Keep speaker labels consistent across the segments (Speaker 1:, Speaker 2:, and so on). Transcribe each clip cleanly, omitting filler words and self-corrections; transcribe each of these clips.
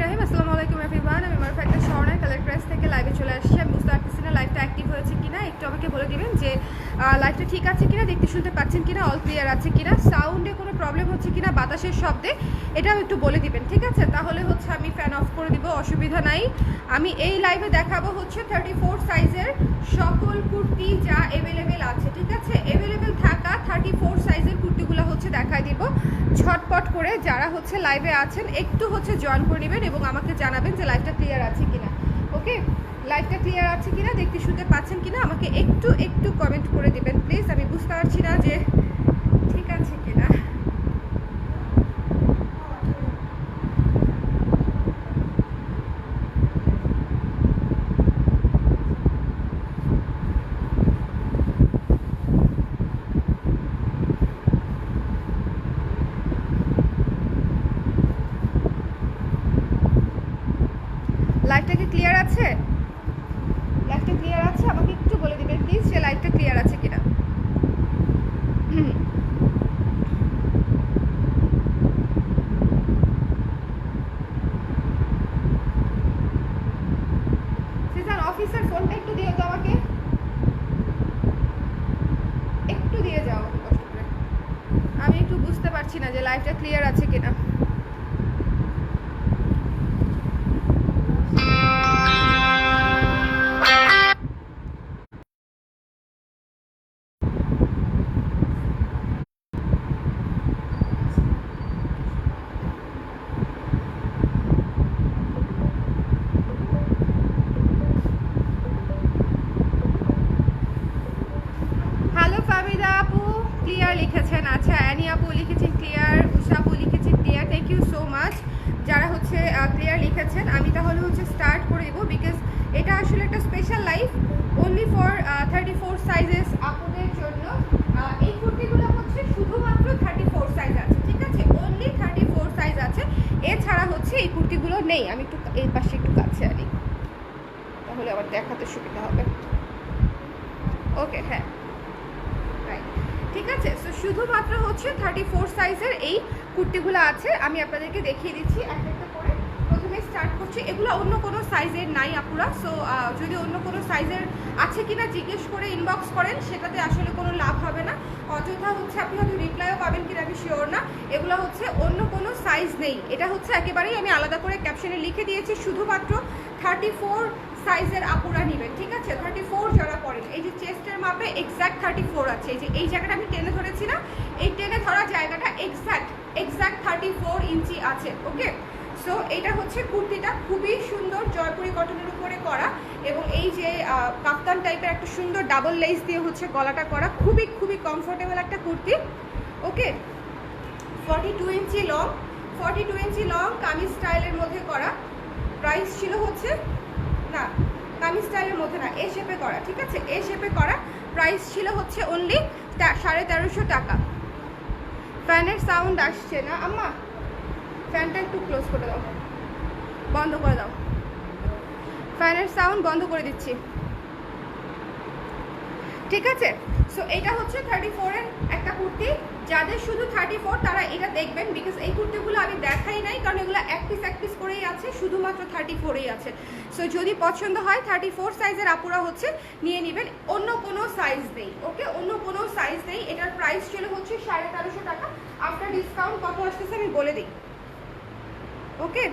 Speaker 1: রহিম। আসসালামু আলাইকুম এভরিওয়ান। আমি মারুফা একটা স্বর্ণের কালার প্রেস থেকে লাইভে চলে আসছি। আমি বুঝতে পারতেছি না লাইভটা অ্যাক্টিভ হয়েছে কিনা, একটু আমাকে বলে দিবেন যে লাইভটা ঠিক আছে কিনা, দেখতে শুনতে পাচ্ছেন কিনা, অল ক্লিয়ার আছে কিনা, সাউন্ডে কোনো প্রবলেম হচ্ছে কিনা, বাতাসের শব্দে, এটাও একটু বলে দিবেন, ঠিক আছে? তাহলে হচ্ছে আমি ফ্যান অফ করে দিব, অসুবিধা নাই। আমি এই লাইভে দেখাবো হচ্ছে 34 সাইজের সকল কুর্তি যা অ্যাভেলেবেল আছে, ঠিক আছে? অ্যাভেলেবেল থাকা 34 সাইজের কুর্তিগুলো হচ্ছে দেখাই দিব ঝটপট করে। যারা হচ্ছে লাইভে আছেন একটু হচ্ছে জয়েন করে নেবেন এবং আমাকে জানাবেন যে লাইভটা ক্লিয়ার আছে কিনা। ওকে, লাইভটা ক্লিয়ার আছে কিনা, দেখতে শুনতে পাচ্ছেন কিনা, আমাকে একটু একটু কমেন্ট করে দিবেন প্লিজ। আমি বুঝতে পারছি না যে ঠিক আছে কিনা। লাইভটা কি ক্লিয়ার আছে? লাইভটা ক্লিয়ার আছে, আমাকে একটু বলে দিবেন প্লিজ যে লাইভটা ক্লিয়ার আছে কিনা। সিজন অফিসের ফোনটা একটু দিও তো আমাকে, একটু দিয়ে যাও কষ্ট করে। আমি একটু বুঝতে পারছি না যে লাইভটা ক্লিয়ার আছে কিনা। হ্যালো ফামিদা আপু ক্লিয়ার লিখেছেন, আচ্ছা অ্যানি আপু লিখেছেন ক্লিয়ার, উষা আপু লিখেছেন clear, thank you so much যারা হচ্ছে ক্লিয়ার লিখেছেন। আমি তাহলে হচ্ছে স্টার্ট করে দেবো, বিকজ এটা আসলে একটা special life only for 34 sizes আপুদের জন্য। এই কুর্তিগুলো হচ্ছে শুধুমাত্র 34 সাইজ আছে, ঠিক আছে? অনলি 34 সাইজ আছে, এছাড়া হচ্ছে এই কুর্তিগুলো নেই। আমি একটু এই পাশে একটু কাছে আনি, তাহলে আবার দেখাতে সুবিধা হবে। ওকে, হ্যাঁ ঠিক আছে। সো শুধুমাত্র হচ্ছে 34 সাইজের এই কুর্তিগুলো আছে, আমি আপনাদেরকে দেখিয়ে দিচ্ছি একটা একটা করে। প্রথমে স্টার্ট করছি, এগুলো অন্য কোনো সাইজের নাই আপুরা। সো যদি অন্য কোনো সাইজের আছে কিনা জিজ্ঞেস করে ইনবক্স করেন, সেটাতে আসলে কোনো লাভ হবে না, অযথা হচ্ছে আপনি হয়তো রিপ্লাইও পাবেন কিনা আমি শিওর না। এগুলো হচ্ছে অন্য কোনো সাইজ নেই, এটা হচ্ছে একেবারেই আমি আলাদা করে ক্যাপশনে লিখে দিয়েছি, শুধুমাত্র 34 সাইজের আপুরা নেবেন, ঠিক আছে? 34 যারা পড়েন, এই যে চেস্টের মাপে এক্স্যাক্ট 34 আছে, এই যে এই জায়গাটা আমি টেনে ধরেছি না, এই টেনে ধরা জায়গাটা এক্স্যাক্ট 34 ইঞ্চি আছে। ওকে, সো এটা হচ্ছে কুর্তিটা, খুবই সুন্দর জয়পুরি কটনের উপরে করা, এবং এই যে কাফতান টাইপের একটা সুন্দর ডাবল লেস দিয়ে হচ্ছে গলাটা করা, খুবই খুবই কমফোর্টেবল একটা কুর্তি। ওকে, 42 ইঞ্চি লং, 42 ইঞ্চি লং, কামিজ স্টাইলের মধ্যে করা। প্রাইস ছিল হচ্ছে না, কামিজ স্টাইলের মধ্যে না, এ শেপে করা, ঠিক আছে? এ শেপে করা, প্রাইস ছিল হচ্ছে অনলি 1350 টাকা। ফ্যানের সাউন্ড আসছে না আম্মা? ফ্যানটা একটু ক্লোজ করে দাও, বন্ধ করে দাও, ফ্যানের সাউন্ড বন্ধ করে দিচ্ছি, ঠিক আছে? সো এটা হচ্ছে 34 এর একটা কুর্তি, যাদের শুধু 34 তারা এটা দেখবেন, বিকজ এই কুর্তিগুলো আমি দেখাই নাই, কারণ এগুলো এক পিস করেই আছে, শুধুমাত্র 34ই আছে। সো যদি পছন্দ হয় 34 সাইজের আপুরা হচ্ছে নিয়ে নেবেন, অন্য কোনো সাইজ নেই। ওকে, অন্য কোনো সাইজ নেই। এটার প্রাইস ছিল হচ্ছে 1350 টাকা, আফটার ডিসকাউন্ট কত আসতেছে আমি বলে দিই। ওকে,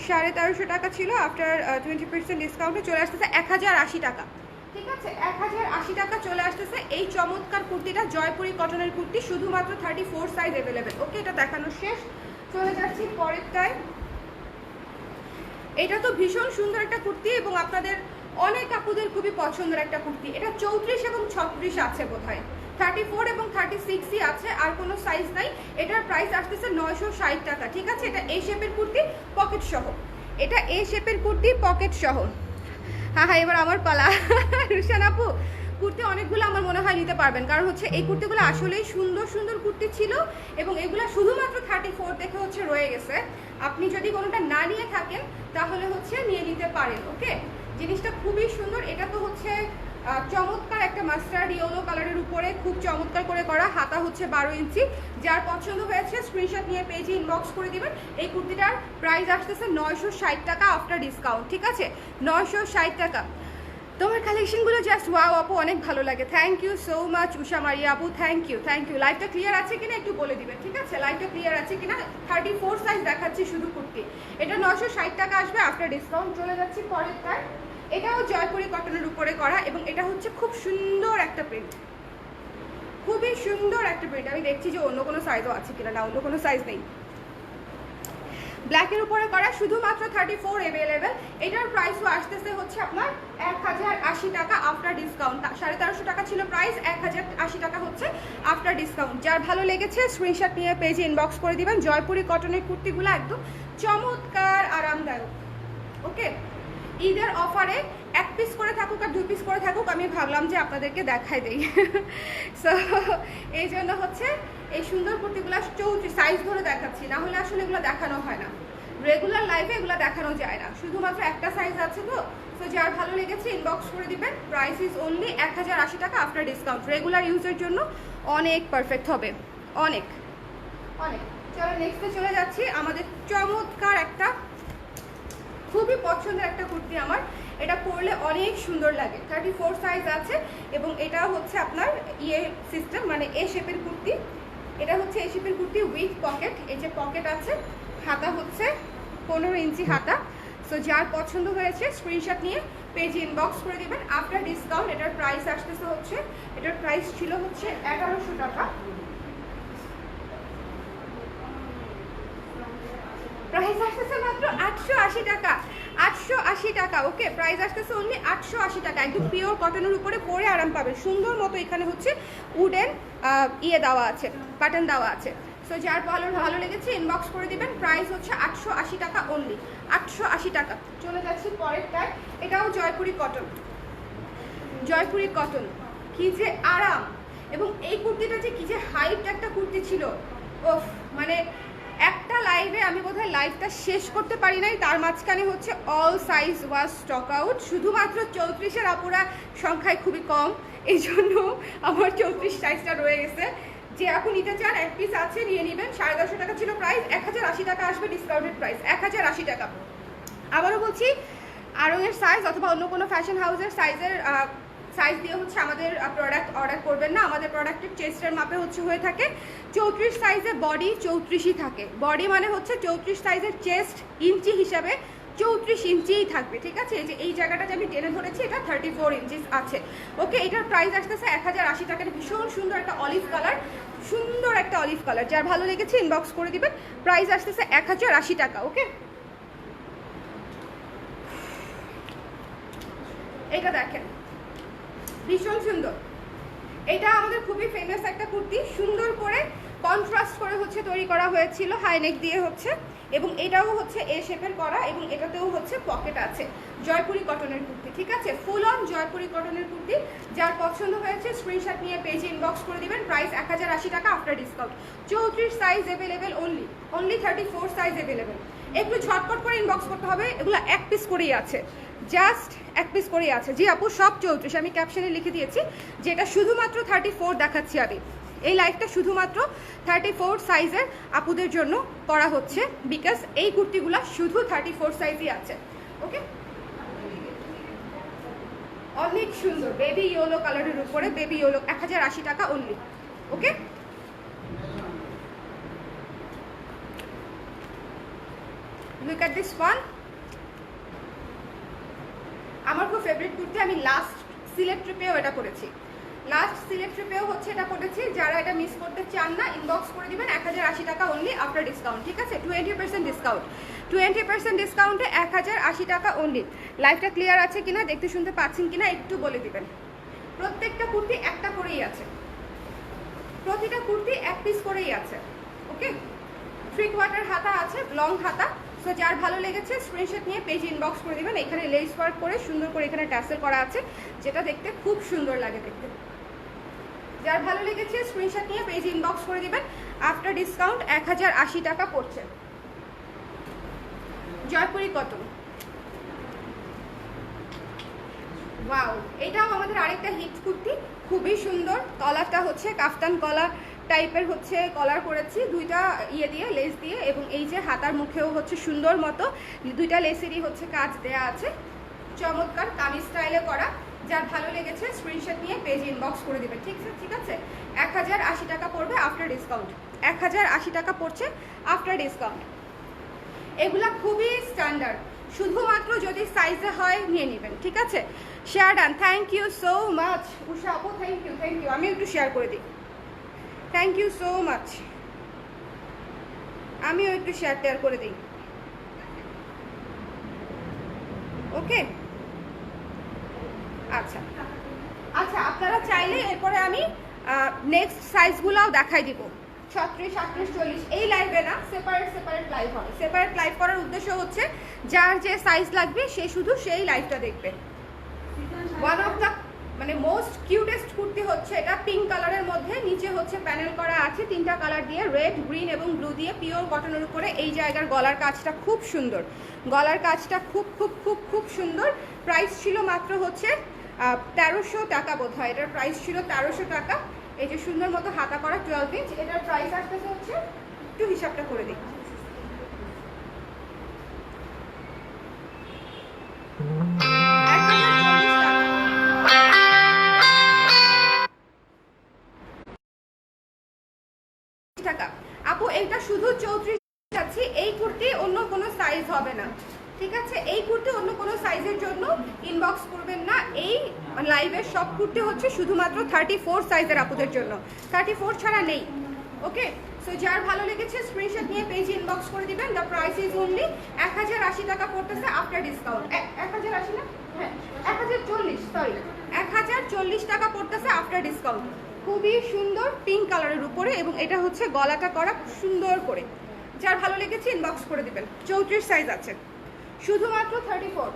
Speaker 1: 1350 টাকা ছিল, আফটার 20% ডিসকাউন্টে চলে আসতেছে 1080 টাকা, ঠিক আছে? 1080 টাকা চলে আসতেছে এই চমৎকার কুর্তিটা, জয়পুরি কটনের কুর্তি, শুধুমাত্র 34 সাইজ অ্যাভেলেবেল। ওকে, এটা দেখানো শেষ, চলে যাচ্ছি পরেরটায়। এটা তো ভীষণ সুন্দর একটা কুর্তি এবং আপনাদের অনেক আপুদের খুবই পছন্দের একটা কুর্তি। এটা 34 এবং 36 আছে বোধহয়, 34 এবং 36ই আছে, আর কোনো সাইজ নাই। এটার প্রাইস আসতেছে 960 টাকা, ঠিক আছে? এটা এ শেপের কুর্তি পকেট সহ, এটা এ শেপের কুর্তি পকেট সহ। হ্যাঁ হ্যাঁ, এবার আমার পালা। রুশান আপু, কুর্তি অনেকগুলো আমার মনে হয় নিতে পারবেন, কারণ হচ্ছে এই কুর্তিগুলো আসলেই সুন্দর সুন্দর কুর্তি ছিল, এবং এগুলো শুধুমাত্র 34 দেখে হচ্ছে রয়ে গেছে। আপনি যদি কোনোটা না নিয়ে থাকেন তাহলে হচ্ছে নিয়ে নিতে পারেন। ওকে, জিনিসটা খুবই সুন্দর। এটা তো হচ্ছে চমৎকার একটা মাস্টার্ড ইয়েলো কালারের উপরে খুব চমৎকার করে করা, হাতা হচ্ছে 12 ইঞ্চি। যার পছন্দ হয়েছে স্ক্রিনশট নিয়ে পেজে ইনবক্স করে দিবেন। এই কুর্তিটার প্রাইস আসতেছে 960 টাকা আফটার ডিসকাউন্ট, ঠিক আছে? 960 টাকা। তোমার কালেকশনগুলো জাস্ট ওয়াও আপু, অনেক ভালো লাগে। Thank you so much Usha Maria আপু, থ্যাংক ইউ থ্যাংক ইউ। লাইভটা ক্লিয়ার আছে কিনা একটু বলে দিবেন, ঠিক আছে? লাইভটা ক্লিয়ার আছে কিনা? 34 সাইজ দেখাচ্ছি শুধু কুর্তি। এটা 960 টাকা আসবে আফটার ডিসকাউন্ট। চলে যাচ্ছি পরেরটায়। এটাও জয়পুরি কটনের উপরে করা এবং এটা হচ্ছে খুব সুন্দর একটা প্রিন্ট, খুবই সুন্দর একটা প্রিন্ট। আমি দেখছি যে অন্য কোনো সাইজও আছে কিনা, না অন্য কোনো সাইজ নেই। ব্ল্যাকের উপরে করা, শুধুমাত্র 34 অ্যাভেলেবেল। এটার প্রাইসও আসতেছে হচ্ছে আপনার 1080 টাকা আফটার ডিসকাউন্ট। 1350 টাকা ছিল প্রাইস, 1080 টাকা হচ্ছে আফটার ডিসকাউন্ট। যার ভালো লেগেছে স্ক্রিনশট নিয়ে পেজে ইনবক্স করে দিবেন। জয়পুরি কটনের কুর্তিগুলো একদম চমৎকার আরামদায়ক। ওকে, ঈদের অফারে 1 পিস করে থাকুক আর 2 পিস করে থাকুক, আমি ভাবলাম যে আপনাদেরকে দেখাই দেই। সো এই জন্য হচ্ছে এই সুন্দর কুর্তিগুলো 34 সাইজ ধরে দেখাচ্ছি, না হলে আসলে এগুলো দেখানো হয় না, রেগুলার লাইফে এগুলো দেখানো যায় না। শুধুমাত্র একটা সাইজ আছে তো। সো যার ভালো লেগেছে ইনবক্স করে দিবেন। প্রাইস ইজ অনলি 1080 টাকা আফটার ডিসকাউন্ট। রেগুলার ইউজের জন্য অনেক পারফেক্ট হবে, অনেক অনেক। চলো নেক্সটে চলে যাচ্ছি। আমাদের চমৎকার একটা খুবই পছন্দের একটা কুর্তি আমার, এটা পরলে অনেক সুন্দর লাগে। 34 সাইজ আছে এবং এটা হচ্ছে আপনার ইয়ে সিস্টেম, মানে এ শেপের কুর্তি। এটা হচ্ছে এ শেপের কুর্তি উইথ পকেট। এই যে পকেট আছে, হাতা হচ্ছে 15 ইঞ্চি হাতা। সো যার পছন্দ হয়েছে স্ক্রিনশট নিয়ে পেজে ইনবক্স করে দিবেন আফটার ডিসকাউন্ট। এটার প্রাইস আসতেছে হচ্ছে, এটার প্রাইস ছিল হচ্ছে 1100 টাকা, প্রাইস আসতেছে মাত্র 880 টাকা। 880 টাকা, ওকে। প্রাইস আসতেছে অনলি 880 টাকা। একদম পিওর কটনের উপরে পরে আরাম পাবে। সুন্দর মতো এখানে হচ্ছে উডেন ইয়ে দেওয়া আছে, বাটন দেওয়া আছে। সো যার ভালো লেগেছে ইনবক্স করে দিবেন। প্রাইস হচ্ছে 880 টাকা অনলি, 880 টাকা। চলে যাচ্ছি পরেরটায়। এটাও জয়পুরি কটন। জয়পুরি কটন কি যে আরাম, এবং এই কুর্তিটা যে কি যে হাইট একটা কুর্তি ছিল, ওফ, মানে একটা লাইভে আমি বোধহয় লাইভটা শেষ করতে পারি নাই, তার মাঝখানে হচ্ছে অল সাইজ ওয়াজ স্টক আউট। শুধুমাত্র 34-এর আপুরা সংখ্যায় খুবই কম, এই জন্য আমার 34 সাইজটা রয়ে গেছে। যে আপু নিতে চান 1 পিস আছে, নিয়ে নেবেন। 1050 টাকা ছিল প্রাইস, 1080 টাকা আসবে ডিসকাউন্টেড প্রাইস, 1080 টাকা। আবারও বলছি, আরঙের সাইজ অথবা অন্য কোনো ফ্যাশন হাউসের সাইজ দিয়ে হচ্ছে আমাদের প্রোডাক্ট অর্ডার করবেন না। আমাদের প্রোডাক্টের চেস্টের মাপে হচ্ছে হয়ে থাকে 34 সাইজে, বডি 34ই থাকে। বডি মানে হচ্ছে 34 সাইজের, চেস্ট ইঞ্চি হিসাবে 34 ইঞ্চিই থাকবে, ঠিক আছে? এই যে এই জায়গাটা যে আমি টেনে ধরেছি, এটা 34 ইঞ্চিস আছে। ওকে, এটার প্রাইস আসতেছে 1080 টাকা। ভীষণ সুন্দর একটা অলিভ কালার, সুন্দর একটা অলিভ কালার। যার ভালো লেগেছে ইনবক্স করে দিবেন। প্রাইস আসতেছে 1080 টাকা। ওকে, এটা দেখেন ভীষণ সুন্দর। এটা আমাদের খুবই ফেমাস একটা কুর্তি, সুন্দর করে কন্ট্রাস্ট করে হচ্ছে তৈরি করা হয়েছিল, হাই নেক দিয়ে হচ্ছে, এবং এটাও হচ্ছে এ শেপের করা, এবং এটাতেও হচ্ছে পকেট আছে। জয়পুরি কটনের কুর্তি, ঠিক আছে? ফুল অন জয়পুরি কটনের কুর্তি। যার পছন্দ হয়েছে স্ক্রিনশট নিয়ে পেজে ইনবক্স করে দিবেন। প্রাইস 1080 টাকা after discount. 34 size available only, 34 size available. একটু ঝটপট করে ইনবক্স করতে হবে। এগুলো 1 পিস করেই আছে, জাস্ট 1 পিস করেই আছে। জি আপু, সব 34। আমি ক্যাপশনে লিখে দিয়েছি যে এটা শুধুমাত্র 34 দেখাচ্ছি আমি। এই লাইভটা শুধুমাত্র 34 সাইজের আপুদের জন্য করা হচ্ছে, বিকজ এই কুর্তিগুলো শুধু 34 সাইজই আছে। ওকে, অনেক সুন্দর বেবি ইয়েলো কালারের উপরে, বেবি ইয়েলো, 1080 টাকা only. Okay, look at this one. আমার খুব ফেভারিট কুর্তি। আমি লাস্ট সিলেট ট্রিপেও এটা পরেছি, লাস্ট সিলেট ট্রিপেও হচ্ছে এটা পরেছি। যারা এটা মিস করতে চান না ইনবক্স করে দিবেন। 1080 টাকা অনলি আফটার ডিসকাউন্ট, ঠিক আছে? 20% ডিসকাউন্ট, 20% ডিসকাউন্টে 1080 টাকা অনলি। লাইভটা ক্লিয়ার আছে কিনা, দেখতে শুনতে পাচ্ছেন কিনা একটু বলে দিবেন। প্রত্যেকটা কুর্তি একটা করেই আছে, প্রতিটা কুর্তি 1 পিস করেই আছে। ওকে, 3/4 হাতা আছে, লং হাতা। সো যার ভালো লেগেছে স্ক্রিনশট নিয়ে পেজ ইনবক্স করে দিবেন। এখানে লেস ওয়ার্ক করে সুন্দর করে এখানে ট্যাসেল করা আছে, যেটা দেখতে খুব সুন্দর লাগে দেখতে। যার ভালো লেগেছে স্ক্রিনশট নিয়ে পেজ ইনবক্স করে দিবেন। আফটার ডিসকাউন্ট 1080 টাকা পড়ছে। জয়পুরি কটন, ওয়াও, এটাও আমাদের আরেকটা হিট কুর্তি, খুবই সুন্দর। কলারটা হচ্ছে কাফতান কলার টাইপের হচ্ছে কলার করেছি, দুইটা ইয়ে দিয়ে লেস দিয়ে, এবং এই যে হাতার মুখেও হচ্ছে সুন্দর মতো দুইটা লেসেরই হচ্ছে কাজ দেয়া আছে। চমৎকার কামিজ স্টাইলে করা। যার ভালো লেগেছে স্ক্রিনশট নিয়ে পেজ ইনবক্স করে দেবেন। ঠিক আছে 1080 টাকা পড়বে আফটার ডিসকাউন্ট। 1080 টাকা পড়ছে আফটার ডিসকাউন্ট। এগুলা খুবই স্ট্যান্ডার্ড, শুধুমাত্র যদি সাইজে হয় নিয়ে নেবেন। ঠিক আছে, share done. Thank you so much Usha আপু, থ্যাংক ইউ। আমি একটু শেয়ার করে দিই। Thank you so much. আমিও একটু শেয়ার করে দিই। ওকে, আচ্ছা আচ্ছা, আপনারা চাইলে এরপরে আমি নেক্সট সাইজগুলোও দেখাই দিব। 36, 38, 40 এই লাইভে না, সেপারেট লাইভ হবে। সেপারেট লাইভ করার উদ্দেশ্য হচ্ছে যার যে সাইজ লাগবে সে শুধু সেই লাইভটা দেখবে। ওয়ান অফ দ্য মানে মোস্ট কিউটেস্ট কুর্তি হচ্ছে এটা, পিঙ্ক কালারের মধ্যে, নিচে হচ্ছে প্যানেল করা আছে তিনটা কালার দিয়ে, রেড, গ্রিন এবং ব্লু দিয়ে, পিওর কটনের উপরে। এই জায়গার গলার কাজটা খুব সুন্দর, গলার কাজটা খুব খুব খুব খুব সুন্দর। প্রাইস ছিল মাত্র হচ্ছে 1300 টাকা বোধ হয়, এটার প্রাইস ছিল 1300 টাকা। এই যে সুন্দর মতো হাতা করা 12 ইঞ্চ, এটার প্রাইস আসতেছে হচ্ছে, একটু হিসাবটা করে দিই, টাকা। আপু এটা শুধু 34 আছে, এই কুর্তি অন্য কোনো সাইজ হবে না। ঠিক আছে, এই কুর্তি অন্য কোনো সাইজের জন্য ইনবক্স করবেন না। এই লাইভের সব কুর্তি হচ্ছে শুধুমাত্র 34 সাইজের আপুদের জন্য, 34 ছাড়া নেই। ওকে, সো যার ভালো লেগেছে স্ক্রিনশট নিয়ে পেজে ইনবক্স করে দিবেন। দ্য প্রাইস ইজ অনলি 1080 টাকা পড়তেছে আফটার ডিসকাউন্ট। 1080 না, হ্যাঁ 1040, সরি 1040 টাকা পড়তেছে আফটার ডিসকাউন্ট। খুবই সুন্দর পিঙ্ক কালারের উপরে, এবং এটা হচ্ছে গলাটা করা সুন্দর করে। যার ভালো লেগেছে ইনবক্স করে দিবেন। 34 সাইজ আছে, শুধুমাত্র 34,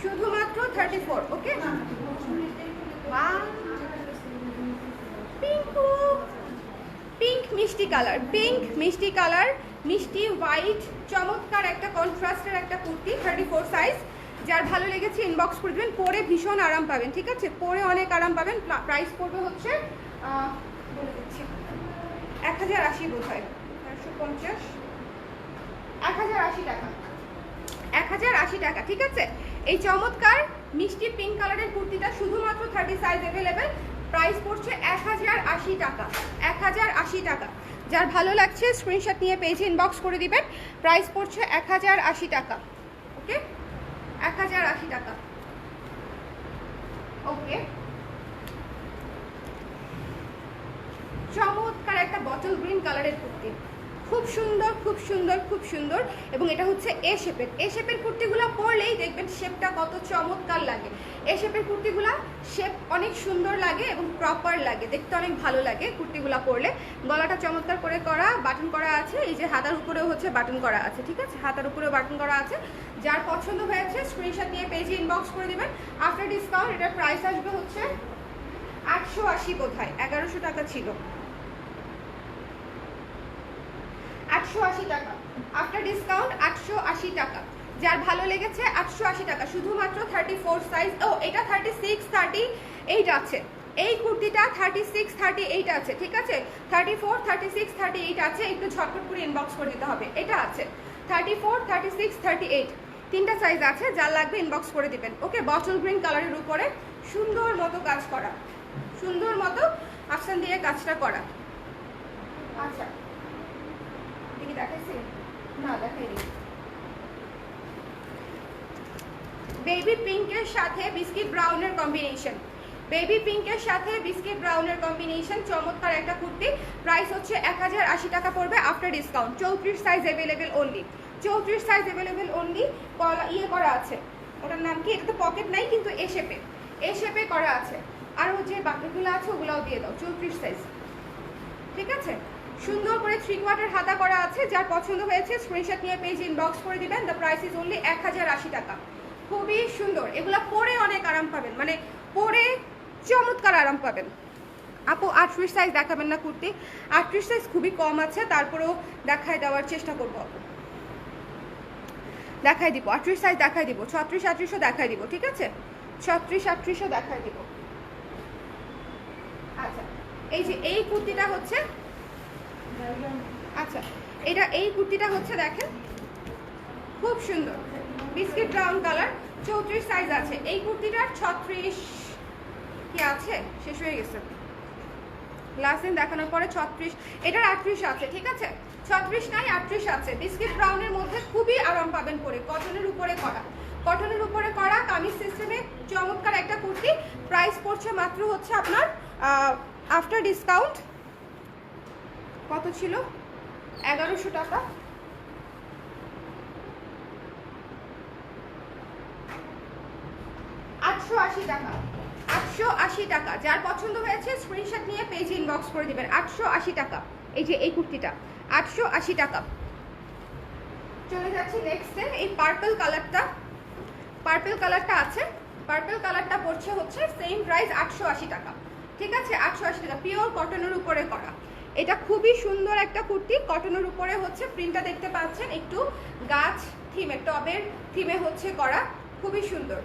Speaker 1: শুধুমাত্র 34। ওকে, পিঙ্ক মিষ্টি কালার, পিঙ্ক মিষ্টি কালার, মিষ্টি হোয়াইট, চমৎকার একটা কন্ট্রাস্টের একটা কুর্তি, 34 সাইজ। যার ভালো লেগেছে ইনবক্স করে দেবেন। পরে ভীষণ আরাম পাবেন। ঠিক আছে, পরে অনেক আরাম পাবেন। প্রাইস পড়বে হচ্ছে বলে দিচ্ছি 1080 বোধ হয়, 450, 1080 টাকা, 1080 টাকা। ঠিক আছে, এই চমৎকার মিষ্টি পিঙ্ক কালারের কুর্তিটা শুধুমাত্র 30 সাইজ অ্যাভেলেবেল। প্রাইস পড়ছে 1080 টাকা, 1080 টাকা। যার ভালো লাগছে স্ক্রিনশট নিয়ে পেজে ইনবক্স করে দিবেন। প্রাইস পড়ছে 1080 টাকা। ওকে, 1080 টাকা। ওকে, চমৎকার একটা বটল গ্রিন কালারের কুর্তি, খুব সুন্দর খুব সুন্দর খুব সুন্দর। এবং এটা হচ্ছে এ শেপের। এ শেপের কুর্তিগুলো পরলেই দেখবেন শেপটা কত চমৎকার লাগে। এ শেপের কুর্তিগুলা শেপ অনেক সুন্দর লাগে এবং প্রপার লাগে, দেখতে অনেক ভালো লাগে কুর্তিগুলা পরলে। গলাটা চমৎকার করে করা, বাটন করা আছে। এই যে হাতার উপরেও হচ্ছে বাটন করা আছে। ঠিক আছে, হাতার উপরেও বাটন করা আছে। যার পছন্দ হয়েছে স্ক্রিনশট নিয়ে পেজে ইনবক্স করে দেবেন। আফটার ডিসকাউন্ট এটার প্রাইস আসবে হচ্ছে 880 বোধ হয়, 1100 টাকা ছিল, 880 টাকা আফটার ডিসকাউন্ট, 880 টাকা। যার ভালো লেগেছে 880 টাকা, শুধুমাত্র 34 সাইজ। ও এটা 36, 38 আছে। এই কুর্তিটা 36, 38 আছে। ঠিক আছে, 34, 36, 38 আছে। একটু ঝটপট করে ইনবক্স করে দিতে হবে। এটা আছে 34, 36, 38, তিনটা সাইজ আছে। যার লাগবে ইনবক্স করে দিবেন। ওকে, বটল গ্রিন কালারের উপরে সুন্দর মতো কাজ করা, সুন্দর মতো আফসান দিয়ে কাজটা করা। আচ্ছা, দেখাইছি না, দেখাইনি। বেবি পিঙ্কের সাথে বিস্কিট ব্রাউনের কম্বিনেশন, বেবি পিঙ্কের সাথে বিস্কিট ব্রাউনের কম্বিনেশন, চমৎকার একটা কুর্তি। প্রাইস হচ্ছে 1080 টাকা পড়বে after discount. 34 size available only, 34 size available only. ইয়ে করা আছে, ওটার নাম কি, এটা তো পকেট নাই কিন্তু এ শেপে, এ শেপে করা আছে। আর যে বাকিগুলো আছে ওগুলাও দিয়ে দাও, 34 সাইজ। ঠিক আছে, সুন্দর করে 3/4 হাতা করা আছে। যার পছন্দ হয়েছে স্ক্রিনশট নিয়ে পেজ ইনবক্স করে দিবেন। দ্য প্রাইস ইজ অনলি 1080 টাকা। খুবই সুন্দর, এগুলা পরে অনেক আরাম পাবেন, মানে পরে চমৎকার আরাম পাবেন। আপু 38 সাইজ দেখাবেন না কুর্তি? 38 সাইজ খুবই কম আছে, তারপরেও দেখায় দেওয়ার চেষ্টা করবো আপু। দেখাই দিব, 38 সাইজ দেখাই দিব, 36 38ও দেখাই দিব, ঠিক আছে, 36 38ও দেখাই দিব। আচ্ছা এই যে এই কুর্তিটা হচ্ছে, আচ্ছা এটা এই কুর্তিটা হচ্ছে দেখেন খুব সুন্দর বিস্কিট ব্রাউন কালার, 34 সাইজ আছে। এই কুর্তিটার 36 কি আছে, শেষ হয়ে গেছে লাস্ট দিন দেখানোর পরে 36, এটার 38 আছে, ঠিক আছে, 36 নাই 38 আছে। বিস্কিট ব্রাউনের মধ্যে খুবই আরাম পাবেন পরে, কটনের উপরে করা, কটনের উপরে করা কামিজ সিস্টেমে চমৎকার একটা কুর্তি। প্রাইস পড়ছে মাত্র হচ্ছে আপনার আফটার ডিসকাউন্ট কত ছিল, 1100 টাকা। টাকা, 880 টাকা। যার পছন্দ হয়েছে স্ক্রিনশট নিয়ে পেজে ইনবক্স করে দিবেন। 880 টাকা, এই যে এই কুর্তিটা 880 টাকা। চলে যাচ্ছি নেক্সটে, এই পার্পল কালারটা, পার্পল কালারটা আছে, পার্পল কালারটা পড়ছে হচ্ছে সেম প্রাইস 880 টাকা, ঠিক আছে, 880 টাকা। পিওর কটনের উপরে করা, এটা খুবই সুন্দর একটা কুর্তি, কটনের উপরে হচ্ছে প্রিন্টটা দেখতে পাচ্ছেন একটু গাছ থিমে, টবের থিমে হচ্ছে করা, খুবই সুন্দর।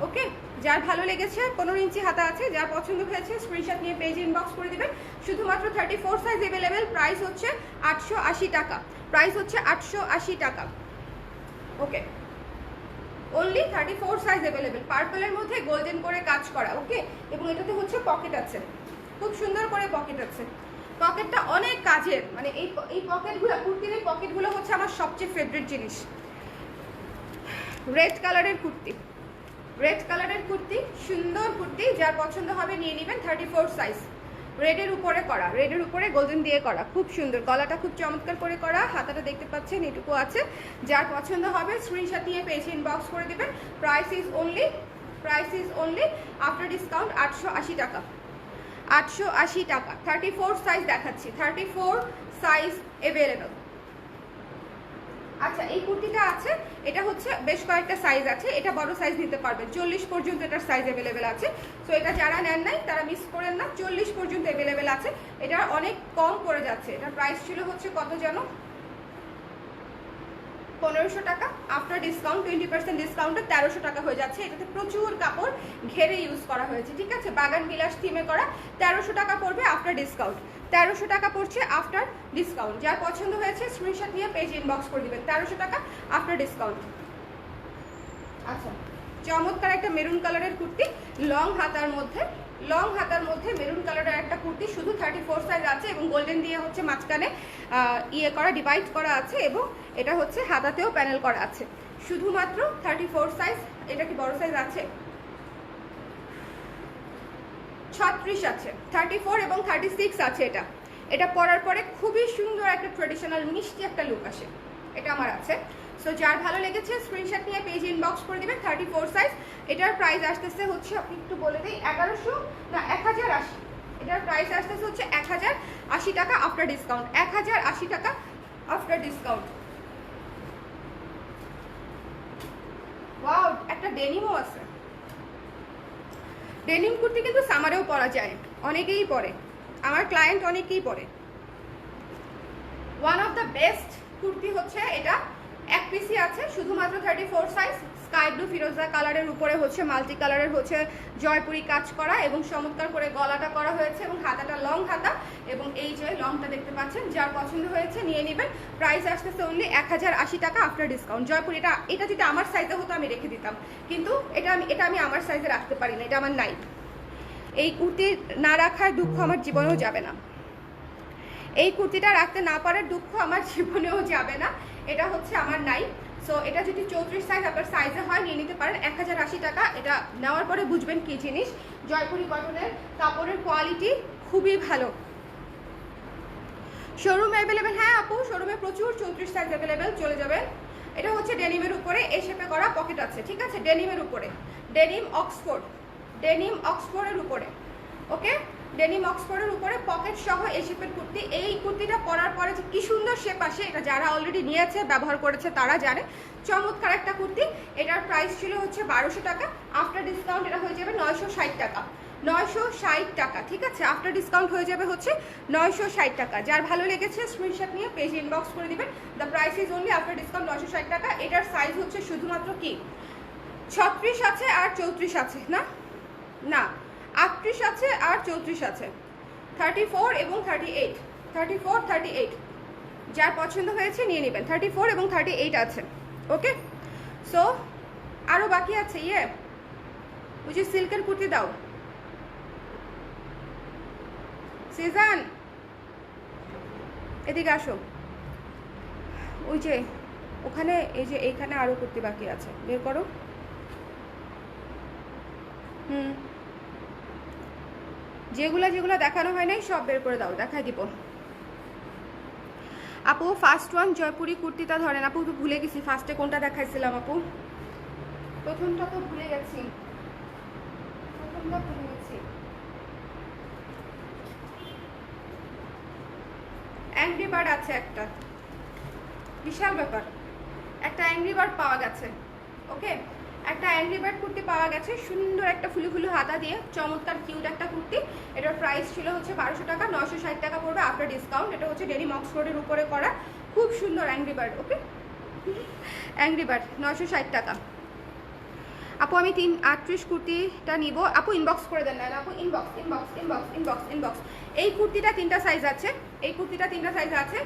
Speaker 1: ওকে, যার ভালো লেগেছে 15 ইঞ্চি হাতা আছে, যার পছন্দ হয়েছে স্ক্রিনশট নিয়ে পেজ ইনবক্স করে দিবেন। শুধুমাত্র 34 সাইজ অ্যাভেলেবেল, প্রাইস হচ্ছে 880 টাকা, প্রাইস হচ্ছে 880 টাকা। ওকে, অনলি 34 সাইজ অ্যাভেলেবেল, পার্পলের মধ্যে গোল্ডেন করে কাজ করা। ওকে, এবং এটাতে হচ্ছে পকেট আছে, খুব সুন্দর করে পকেট আছে, পকেটটা অনেক কাজের, মানে এই পকেটগুলো, কুর্তির এই পকেটগুলো হচ্ছে আমার সবচেয়ে ফেভারিট জিনিস। রেড কালারের কুর্তি, রেড কালারের কুর্তি, সুন্দর কুর্তি, যার পছন্দ হবে নিয়ে নেবেন। 34 সাইজ, রেডের উপরে করা, রেডের উপরে গোল্ডেন দিয়ে করা, খুব সুন্দর, গলাটা খুব চমৎকার করে করা, হাতাটা দেখতে পাচ্ছেন এটুকু আছে। যার পছন্দ হবে স্ক্রিনশট নিয়ে পেজে ইনবক্স করে দিবেন। Price is only after discount 880 টাকা, 880 টাকা। 34 সাইজ দেখাচ্ছি, 34 সাইজ অ্যাভেলেবল। আচ্ছা এই কুর্তিটা আছে, এটা হচ্ছে বেশ কয়েকটা সাইজ আছে, এটা বড় সাইজ নিতে পারবেন, 40 পর্যন্ত এটার সাইজ অ্যাভেলেবেল আছে। সো এটা যারা নেন নাই তারা মিস করেন না, 40 পর্যন্ত অ্যাভেলেবেল আছে। এটা অনেক কম পড়ে যাচ্ছে, এটার প্রাইস ছিল হচ্ছে কত যেন, 1500 টাকা, আফটার ডিসকাউন্ট 20% ডিসকাউন্টে 1300 টাকা হয়ে যাচ্ছে। এটাতে প্রচুর কাপড় ঘেরে ইউজ করা হয়েছে, ঠিক আছে, বাগান বিলাস থিমে করা। 1300 টাকা পড়বে আফটার ডিসকাউন্ট, 1300 টাকা পড়ছে আফটার ডিসকাউন্ট। যার পছন্দ হয়েছে স্ক্রিনশট নিয়ে পেজ ইনবক্স করে দিবেন। 1300 টাকা আফটার ডিসকাউন্ট। আচ্ছা চমৎকার একটা মেরুন কালারের কুর্তি, লং হাতার মধ্যে, লং হাতার মধ্যে মেরুন কালারের একটা কুর্তি, শুধু 34 সাইজ আছে এবং গোল্ডেন দিয়ে হচ্ছে মাঝখানে ইয়ে করা, ডিভাইড করা আছে এবং এটা হচ্ছে হাতাতেও প্যানেল করা আছে। শুধুমাত্র 34 সাইজ, এটা কি বড় সাইজ আছে, 36 আছে, 34 এবং 36 আছে। এটা পরার পরে খুবই সুন্দর একটা ট্রেডিশনাল মিষ্টি একটা লুক আসে, এটা আমার আছে। সো যার ভালো লেগেছে স্ক্রিনশট নিয়ে পেজ ইনবক্স করে দিবেন। 34 সাইজ, এটার প্রাইস আসতেছে হচ্ছে, আপনি একটু বলে দিই, 1100 না 1080, এটার প্রাইস আসতেছে হচ্ছে 1080 টাকা আফটার ডিসকাউন্ট, 1080 টাকা আফটার ডিসকাউন্ট। ওয়াও, একটা ডেনিমও আছে, ডেনিম কুর্তি কিন্তু সামারেও পরা যায়, অনেকেই পরে, আমার ক্লায়েন্ট অনেকেই পরে। One of the best kurti হচ্ছে এটা, এক পিসি আছে, শুধুমাত্র 34 সাইজ, স্কাই ব্লু ফিরোজা কালারের উপরে হচ্ছে মাল্টি কালারের হচ্ছে জয়পুরি কাজ করা এবং চমৎকার করে গলাটা করা হয়েছে এবং হাতাটা লং হাতা এবং এই যে লংটা দেখতে পাচ্ছেন। যার পছন্দ হয়েছে নিয়ে নেবেন। প্রাইস আসতেছে অনলি 1080 টাকা আফটার ডিসকাউন্ট। জয়পুরি, এটা যদি আমার সাইজে হতো আমি রেখে দিতাম, কিন্তু এটা আমি আমার সাইজে রাখতে পারি না, এটা আমার নাই। এই কুর্তি না রাখার দুঃখ আমার জীবনেও যাবে না, এই কুর্তিটা রাখতে না পারার দুঃখ আমার জীবনেও যাবে না, এটা হচ্ছে আমার নাই। সো এটা যদি 34 সাইজ আপনার সাইজে হয় নিয়ে নিতে পারেন, 1080 টাকা। এটা নেওয়ার পরে বুঝবেন কি জিনিস, জয়পুরি কটনের কাপড়ের কোয়ালিটি খুবই ভালো। শোরুম অ্যাভেলেবেল, হ্যাঁ আপু শোরুমে প্রচুর 34 সাইজ অ্যাভেলেবেল, চলে যাবেন। এটা হচ্ছে ডেনিমের উপরে এই শেপে করা, পকেট আছে, ঠিক আছে, ডেনিমের উপরে, ডেনিম অক্সফোর্ড, ডেনিম অক্সফোর্ডের উপরে, ওকে, ডেনিম অক্সফোর্ডের উপরে পকেট সহ এই শেপের কুর্তি। এই কুর্তিটা পরার পরে যে কি সুন্দর শেপ আসে, এটা যারা অলরেডি নিয়েছে ব্যবহার করেছে তারা জানে, চমৎকার একটা কুর্তি। এটার প্রাইস ছিল হচ্ছে 1200 টাকা, আফটার ডিসকাউন্ট এটা হয়ে যাবে 960 টাকা, 960 টাকা, ঠিক আছে? আফটার ডিসকাউন্ট হয়ে যাবে হচ্ছে 960 টাকা। যার ভালো লেগেছে স্ক্রিনশট নিয়ে পেজে ইনবক্স করে দিবেন। The price is only after discount 960 টাকা। এটার সাইজ হচ্ছে শুধুমাত্র কি 36 আছে আর 34 আছে, না না 38 আছে আর 34 আছে, 34 এবং 38, 34 38। যার পছন্দ হয়েছে নিয়ে নেবেন। 34 এবং 38 আছে। ওকে, সো আরও বাকি আছে। ওই যে সিল্কের কুর্তি দাও সিজন, এদিকে আসো। ওই যে ওখানে, এই যে এইখানে আরও কুর্তি বাকি আছে, বের করো। যেগুলা যেগুলা দেখানো হয় নাই সব বের করে দাও, দেখাই দিব। আপু ফার্স্ট ওয়ান জয়পুরি কুর্তিটা ধরেন। আপু তো ভুলে গেছি ফার্স্টে কোনটা দেখাইছিলাম আপু, প্রথমটা তো ভুলে গেছি, প্রথমটা ভুলে গেছি। অ্যাংরি বার্ড আছে একটা, বিশাল ব্যাপার, একটা অ্যাংরি বার্ড পাওয়া গেছে। ওকে, একটা অ্যাংরি বার্ড কুর্তি পাওয়া গেছে, সুন্দর একটা ফুলু ফুলু হাতা দিয়ে, চমৎকার কিউট একটা কুর্তি। এটার প্রাইস ছিল হচ্ছে 1200 টাকা, 960 টাকা পড়বে আফটার ডিসকাউন্ট। এটা হচ্ছে ডেনিম অক্সফোর্ডের উপরে করা, খুব সুন্দর অ্যাংরি বার্ড। ওকে, অ্যাংরি বার্ড 960 টাকা। আপু আমি 338 কুর্তিটা নিব। আপু ইনবক্স করে দেন না আপু, inbox inbox inbox inbox inbox. এই কুর্তিটা 3টা সাইজ আছে, এই কুর্তিটা 3টা সাইজ আছে,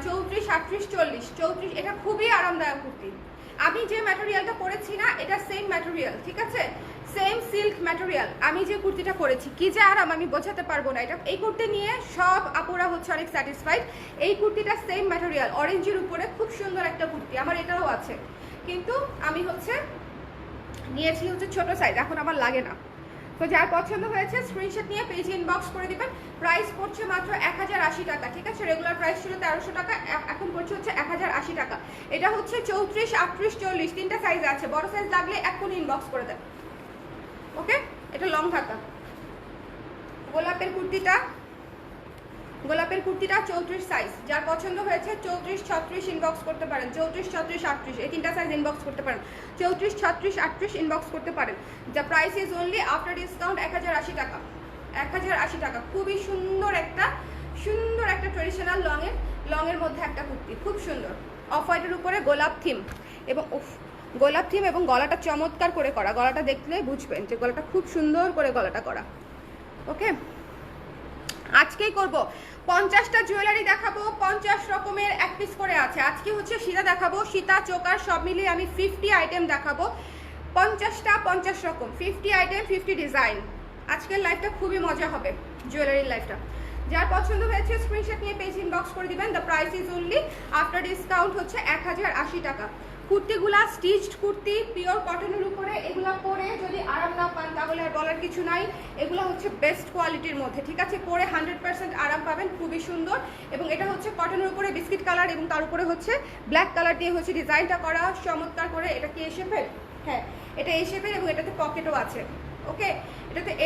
Speaker 1: 34, 38, 40, 34। এটা খুবই আরামদায়ক কুর্তি। আমি যে ম্যাটেরিয়ালটা পরেছি না, এটা সেম ম্যাটেরিয়াল, ঠিক আছে? Same silk material. আমি যে কুর্তিটা পরেছি কি যে আরাম আমি বোঝাতে পারবো না। এটা এই কুর্তি নিয়ে সব আপুরা হচ্ছে অনেক স্যাটিসফাইড। এই কুর্তিটা সেম ম্যাটেরিয়াল, অরেঞ্জের উপরে খুব সুন্দর একটা কুর্তি। আমার এটাও আছে, কিন্তু আমি হচ্ছে নিয়েছি হচ্ছে ছোট সাইজ, এখন আমার লাগে না। তো যার পছন্দ হয়েছে স্ক্রিনশট নিয়ে পেজে ইনবক্স করে দিবেন। প্রাইস পড়ছে মাত্র 1080 টাকা, ঠিক আছে? রেগুলার প্রাইস ছিল 1300 টাকা, এখন পড়ছে হচ্ছে 1080 টাকা। এটা হচ্ছে 34, 38, 40 তিনটা সাইজ আছে। বড় সাইজ লাগলে এখন ইনবক্স করে দেন। ওকে, এটা লং হাতা। গোলাপের কুর্তিটা 34 সাইজ। যার পছন্দ হয়েছে 34, 36 ইনবক্স করতে পারেন, 34, 36, 38 এই তিনটা সাইজ ইনবক্স করতে পারেন, 34, 36, 38 ইনবক্স করতে পারেন। The price is only after discount 1080 টাকা, 1080 টাকা। খুবই সুন্দর একটা ট্রেডিশনাল লংয়ের মধ্যে একটা কুর্তি, খুব সুন্দর। অফ হোয়াইটের উপরে গোলাপ থিম এবং গোলাপ থিম এবং গলাটা চমৎকার করে করা। গলাটা দেখলে বুঝবেন যে গলাটা খুব সুন্দর করে গলাটা করা। ওকে, আজকেই করব 50টা জুয়েলারি দেখাবো, 50 রকমের এক পিস করে আছে। আজকে হচ্ছে সীতা দেখাবো, সীতা চোকার সব মিলিয়ে আমি 50 আইটেম দেখাবো। 50টা 50 রকম, 50 আইটেম 50 ডিজাইন। আজকের লাইফটা খুবই মজা হবে, জুয়েলারির লাইফটা। যার পছন্দ হয়েছে স্ক্রিনশট নিয়ে পেজ ইনবক্স করে দিবেন। The price is only after discount হচ্ছে 1080 টাকা। কুর্তিগুলা স্টিচড কুর্তি, পিওর কটনের উপরে। এগুলা পরে যদি আরাম না পান তাহলে আর বলার কিছু নাই। এগুলো হচ্ছে বেস্ট কোয়ালিটির মধ্যে, ঠিক আছে? পরে 100% আরাম পাবেন, খুবই সুন্দর। এবং এটা হচ্ছে কটনের উপরে বিস্কিট কালার এবং তার উপরে হচ্ছে ব্ল্যাক কালার দিয়ে হচ্ছে ডিজাইনটা করা চমৎকার করে। এটা কি এ শেপের? হ্যাঁ, এটা এ শেপের এবং এটাতে পকেটও আছে। ওকে,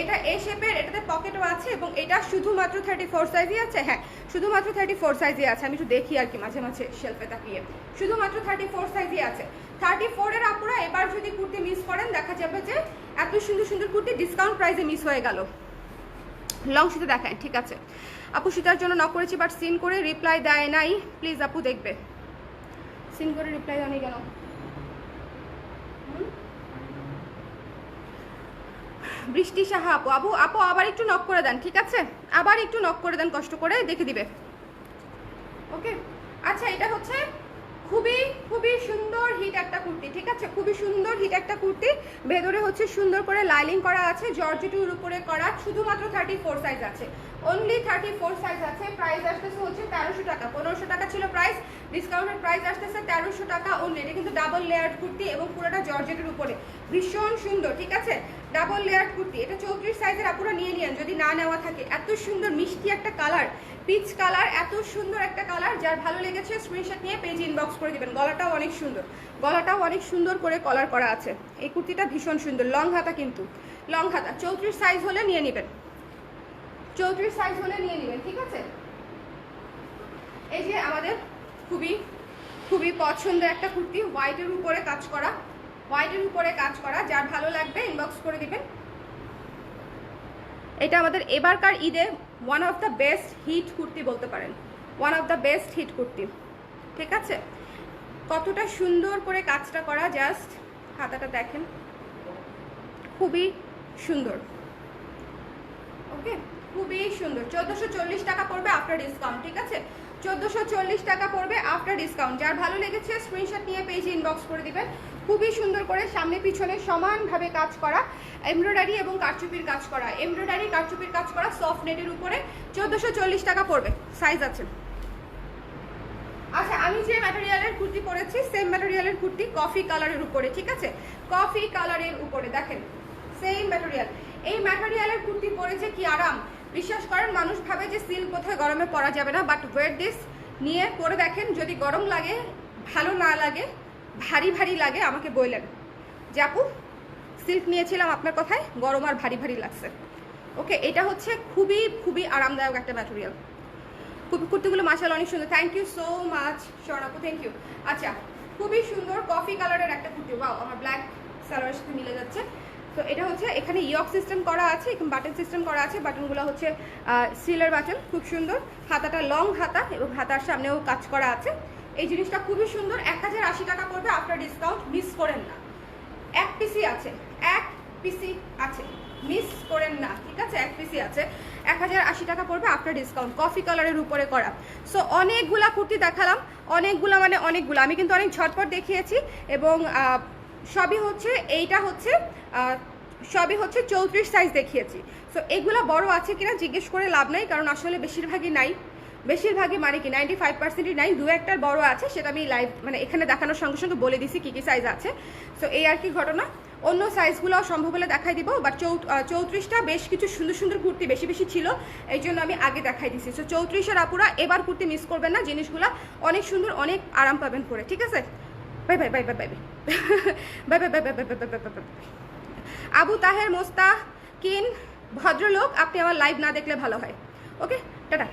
Speaker 1: এটা এ শেপের, এটাতে পকেটও আছে এবং এটা শুধুমাত্র 34 সাইজই আছে। হ্যাঁ, শুধুমাত্র 34 সাইজই আছে। আমি একটু দেখি আর কি মাঝে মাঝে শেলফে তাকিয়ে, শুধুমাত্র 34 সাইজই আছে। 34 এর আপুরা এবার যদি কুর্তি মিস করেন দেখা যাবে যে এত সুন্দর সুন্দর কুর্তি ডিসকাউন্ট প্রাইসে মিস হয়ে গেল। লং শীতে দেখায়, ঠিক আছে? আপু শীতার জন্য নক করেছি বাট সিন করে রিপ্লাই দেয় নাই, প্লিজ আপু দেখবে। সিন করে রিপ্লাই দেয়নি কেন? বৃষ্টি সাহা আপু আবার একটু নক করে দেন, ঠিক আছে? আবার একটু নক করে দেন, কষ্ট করে দেখে দিবে। ওকে, আচ্ছা এটা হচ্ছে খুবই সুন্দর হিট একটা কুর্তি, ঠিক আছে? খুবই সুন্দর হিট একটা কুর্তি। ভেতরে হচ্ছে সুন্দর করে লাইনিং করা আছে, জর্জেটের উপরে করা। শুধুমাত্র 34 সাইজ আছে, অনলি 34 সাইজ আছে। প্রাইস আসতেছে হচ্ছে 1300 টাকা। 1500 টাকা ছিল প্রাইস, ডিসকাউন্টের প্রাইস আসতেছে 1300 টাকা অনলি। এটা কিন্তু ডাবল লেয়ার্ড কুর্তি এবং পুরোটা জর্জেটের উপরে, ভীষণ সুন্দর, ঠিক আছে? Double layered kurti. এটা 34 সাইজের আপুরা নিয়ে নিন যদি না নেওয়া থাকে। এত সুন্দর মিষ্টি একটা কালার, পিচ কালার, এত সুন্দর একটা কালার। যার ভালো লেগেছে স্ক্রিনশট নিয়ে পেজ ইনবক্স করে দিবেন। গলাটাও অনেক সুন্দর করে কলার করা আছে। এই কুর্তিটা ভীষণ সুন্দর। লং হাতা, কিন্তু লং হাতা। 34 সাইজ হলে নিয়ে নেবেন, 34 সাইজ হলে নিয়ে নেবেন, ঠিক আছে? এই যে আমাদের খুবই পছন্দের একটা কুর্তি, হোয়াইটের উপরে কাজ করা। যার ভালো লাগবে ইনবক্স করে দিবেন। এটা আমাদের এবারকার ঈদে one of the best hit kurti বলতে পারেন, one of the best hit kurti. ঠিক আছে, কতটা সুন্দর করে কাজটা করা, জাস্ট হাতাটা দেখেন, খুবই সুন্দর। ওকে, খুবই সুন্দর। 1440 টাকা পড়বে আফটার ডিসকাউন্ট। ঠিক আছে, 1440 টাকা পড়বে আফটার ডিসকাউন্ট। যার ভালো লেগেছে স্ক্রিনশট নিয়ে পেজে ইনবক্স করে দিবেন। খুবই সুন্দর করে সামনে পিছনে সমানভাবে কাজ করা, এমব্রয়ডারি এবং কারচুপির কাজ করা, এমব্রয়ডারি কারচুপির কাজ করা সফট নেটের উপরে 1440 টাকা পড়বে। সাইজ আছে। আচ্ছা, আমি যে ম্যাটেরিয়ালের কুর্তি পরেছি সেম ম্যাটেরিয়ালের কুর্তি, কফি কালারের উপরে। ঠিক আছে, কফি কালারের উপরে দেখেন সেম ম্যাটেরিয়াল। এই ম্যাটেরিয়ালের কুর্তি পরেছে কি আরাম, বিশ্বাস করেন। মানুষ ভাবে যে সিল্ক কোথায় গরমে পরা যাবে না, বাট ওয়ের দিস, নিয়ে পরে দেখেন। যদি গরম লাগে, ভালো না লাগে, ভারী ভারী লাগে, আমাকে বললেন যে আপু সিল্ক নিয়েছিলাম আপনার কথায়, গরম আর ভারী ভারী লাগছে। ওকে, এটা হচ্ছে খুবই খুবই আরামদায়ক একটা ম্যাটেরিয়াল। কুর্তিগুলো মাশাআল্লাহ অনেক সুন্দর। থ্যাংক ইউ সো মাচ স্বর্ণাপু, থ্যাংক ইউ। আচ্ছা, খুবই সুন্দর কফি কালারের একটা কুর্তি। ওয়াও, আমার ব্ল্যাক সালোয়ারের সাথে মিলে যাচ্ছে। তো এটা হচ্ছে এখানে ইয়ক সিস্টেম করা আছে, এখানে বাটন সিস্টেম করা আছে। বাটনগুলো হচ্ছে স্টিলের বাটন, খুব সুন্দর। হাতাটা লং হাতা এবং হাতার সামনেও কাজ করা আছে। এই জিনিসটা খুবই সুন্দর। 1080 টাকা পড়বে আফটার ডিসকাউন্ট, মিস করেন না। এক পিসি আছে, এক পিসি আছে, মিস করেন না। ঠিক আছে, এক পিসি আছে, 1080 টাকা পড়বে আফটার ডিসকাউন্ট, কফি কালারের উপরে করা। সো অনেকগুলা কুর্তি দেখালাম, অনেকগুলা মানে অনেকগুলো। আমি কিন্তু অনেক ঝটপট দেখিয়েছি এবং সবই হচ্ছে, এইটা হচ্ছে সবই হচ্ছে 34 সাইজ দেখিয়েছি। সো এগুলা বড় আছে কিনা জিজ্ঞেস করে লাভ নাই, কারণ আসলে বেশিরভাগই নাই, বেশিরভাগই মানে কি 95%ই নাই। দু একটার বড় আছে, সেটা আমি লাইভ মানে এখানে দেখানোর সঙ্গে সঙ্গে বলে দিছি কী কী সাইজ আছে। সো এই আর কি ঘটনা। অন্য সাইজগুলো সম্ভব হলে দেখাই দিব, বাট 34টা বেশ কিছু সুন্দর সুন্দর কুর্তি বেশি বেশি ছিল, এই জন্য আমি আগে দেখাই দিছি। সো 34-এর আপুরা এবার কুর্তি মিস করবেন না, জিনিসগুলো অনেক সুন্দর, অনেক আরাম পাবেন পরে। ঠিক আছে, bye bye bye bye bye bye bye bye bye bye bye bye bye bye. Abu Taher Mostakin ভদ্রলোক, আপনি আমার লাইভ না দেখলে ভালো হয়। ওকে, টাটা।